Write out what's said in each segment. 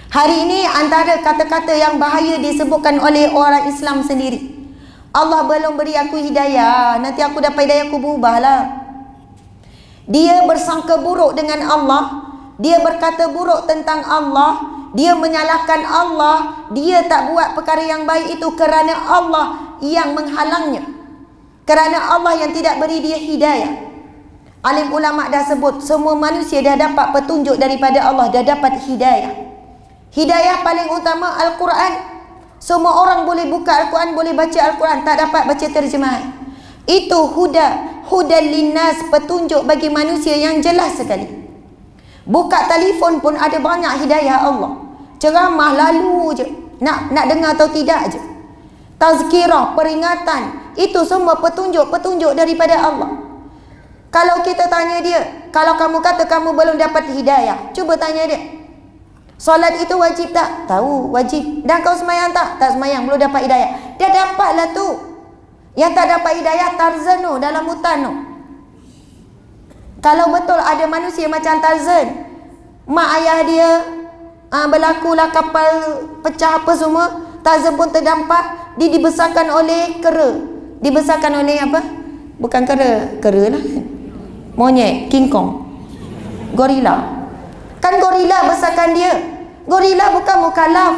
Hari ini antara kata-kata yang bahaya disebutkan oleh orang Islam sendiri. Allah belum beri aku hidayah, nanti aku dapat hidayah aku berubahlah. Dia bersangka buruk dengan Allah, dia berkata buruk tentang Allah, dia menyalahkan Allah, dia tak buat perkara yang baik itu kerana Allah yang menghalangnya, kerana Allah yang tidak beri dia hidayah. Alim ulama dah sebut semua manusia dah dapat petunjuk daripada Allah, dah dapat hidayah. Hidayah paling utama Al-Quran. Semua orang boleh buka Al-Quran, boleh baca Al-Quran, tak dapat baca terjemahan. Itu hudan linnas, petunjuk bagi manusia yang jelas sekali. Buka telefon pun ada banyak hidayah Allah. Ceramah lalu je, nak dengar atau tidak je. Tazkirah, peringatan, itu semua petunjuk daripada Allah. Kalau kita tanya dia, kalau kamu kata kamu belum dapat hidayah, cuba tanya dia, solat itu wajib tak? Tahu, wajib. Dan kau semayang tak? Tak semayang, belum dapat hidayah. Dia dapatlah tu. Yang tak dapat hidayah Tarzan tu, dalam hutan tu. Kalau betul ada manusia macam Tarzan, mak ayah dia berlakulah kapal pecah apa semua, Tarzan pun terdampak, dia dibesarkan oleh kera. Dibesarkan oleh apa? Bukan kera lah, monyet, King Kong, gorila. Kan gorila besarkan dia. Gorila bukan mukallaf,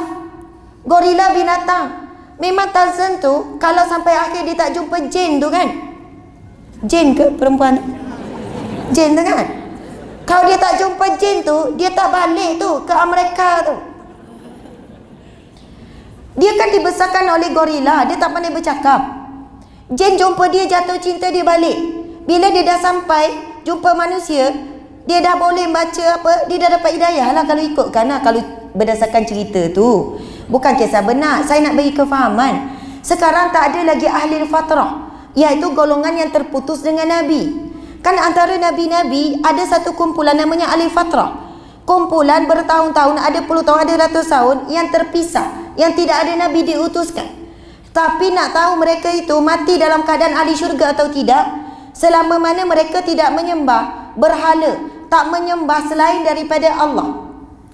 gorila binatang. Memang Tarzan tu kalau sampai akhir dia tak jumpa jin tu kan, jin ke perempuan tu? Jin tu kan. Kalau dia tak jumpa jin tu, dia tak balik tu ke Amerika tu. Dia kan dibesarkan oleh gorila, dia tak pandai bercakap. Jin jumpa dia, jatuh cinta, dia balik. Bila dia dah sampai jumpa manusia, dia dah boleh baca apa, dia dah dapat hidayah lah kalau ikutkan lah, kalau berdasarkan cerita tu. Bukan kisah benar, saya nak bagi kefahaman. Sekarang tak ada lagi ahli fatrah, iaitu golongan yang terputus dengan Nabi. Kan antara Nabi-Nabi ada satu kumpulan namanya ahli fatrah. Kumpulan bertahun-tahun, ada puluh tahun, ada ratus tahun, yang terpisah, yang tidak ada Nabi diutuskan. Tapi nak tahu mereka itu mati dalam keadaan ahli syurga atau tidak, selama mana mereka tidak menyembah berhala, tak menyembah selain daripada Allah.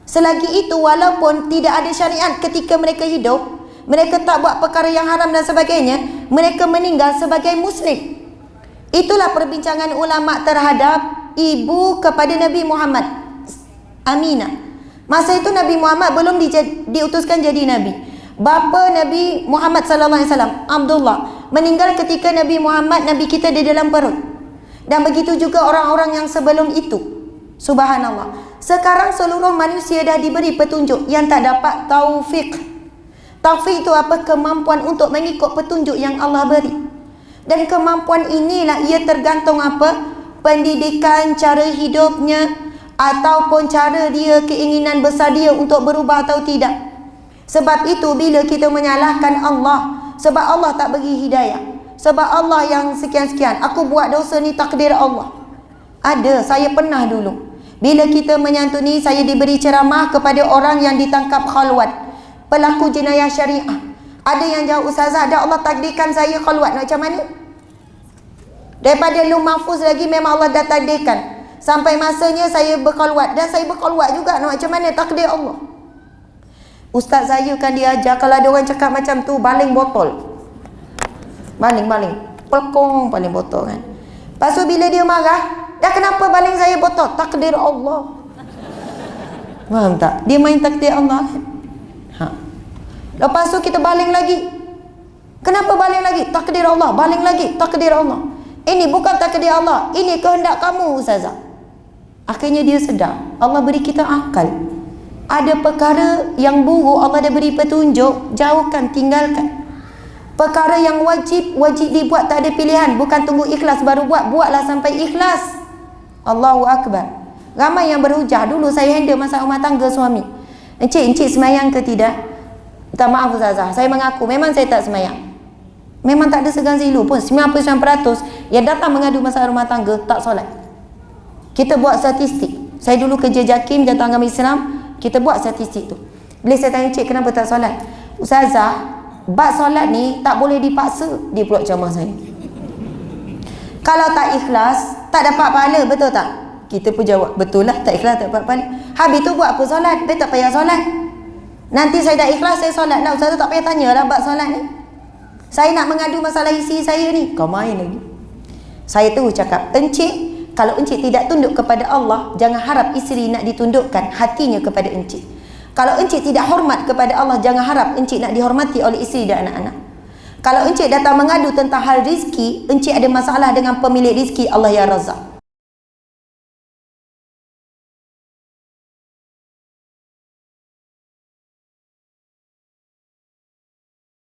Selagi itu, walaupun tidak ada syariat ketika mereka hidup, mereka tak buat perkara yang haram dan sebagainya, mereka meninggal sebagai Muslim. Itulah perbincangan ulama terhadap ibu kepada Nabi Muhammad, Aminah. Masa itu Nabi Muhammad belum diutuskan jadi Nabi. Bapa Nabi Muhammad SAW, Abdullah, meninggal ketika Nabi Muhammad, Nabi kita, di dalam perut. Dan begitu juga orang-orang yang sebelum itu. Subhanallah. Sekarang seluruh manusia dah diberi petunjuk, yang tak dapat taufik. Taufik itu apa? Kemampuan untuk mengikut petunjuk yang Allah beri. Dan kemampuan inilah ia tergantung apa? Pendidikan, cara hidupnya, ataupun cara dia, keinginan besar dia untuk berubah atau tidak. Sebab itu bila kita menyalahkan Allah, sebab Allah tak bagi hidayah, sebab Allah yang sekian-sekian, aku buat dosa ni takdir Allah. Ada, saya pernah dulu, bila kita menyantuni, saya diberi ceramah kepada orang yang ditangkap khalwat, pelaku jenayah syariah. Ada yang jawab, ustazah, dah Allah takdirkan saya khalwat, macam mana? Daripada Lauh Mahfuz lagi memang Allah dah takdirkan. Sampai masanya saya berkhalwat, dan saya berkhalwat juga, macam mana? Takdir Allah. Ustaz saya kan diajar, kalau ada orang cakap macam tu, baling botol. Baling, pelkong baling botol kan. Lepas tu bila dia marah, dah kenapa baling saya botol? Takdir Allah. Faham tak? Dia main takdir Allah kan? Lepas tu kita baling lagi. Kenapa baling lagi? Takdir Allah. Baling lagi, takdir Allah. Ini bukan takdir Allah, ini kehendak kamu, ustazah. Akhirnya dia sedar, Allah beri kita akal. Ada perkara yang buruk, Allah dah beri petunjuk, jauhkan, tinggalkan. Perkara yang wajib dibuat, tak ada pilihan. Bukan tunggu ikhlas baru buat, buatlah sampai ikhlas. Allahu Akbar. Ramai yang berhujah. Dulu saya handle masalah rumah tangga suami, encik semayang ke tidak? Minta maaf ustazah, saya mengaku memang saya tak semayang. Memang tak ada segan silu pun. 99% yang datang mengadu masalah rumah tangga tak solat. Kita buat statistik. Saya dulu kerja JAKIM, Jatuh Agama Islam, kita buat statistik tu. Bila saya tanya, cik kenapa tak solat? Ustazah, bab solat ni tak boleh dipaksa. Dia pula ceramah saya. Kalau tak ikhlas, tak dapat pahala, betul tak? Kita pun jawab, betul lah, tak ikhlas tak dapat pahala. Habis tu buat apa solat? Dia tak payah solat. Nanti saya dah ikhlas, saya solat dah. Ustaz tak payah tanya lah bab solat ni. Saya nak mengadu masalah isi saya ni. Kau main lagi. Saya terus cakap, encik, kalau encik tidak tunduk kepada Allah, jangan harap isteri nak ditundukkan hatinya kepada encik. Kalau encik tidak hormat kepada Allah, jangan harap encik nak dihormati oleh isteri dan anak-anak. Kalau encik datang mengadu tentang hal rizki, encik ada masalah dengan pemilik rizki, Allah ya Razak.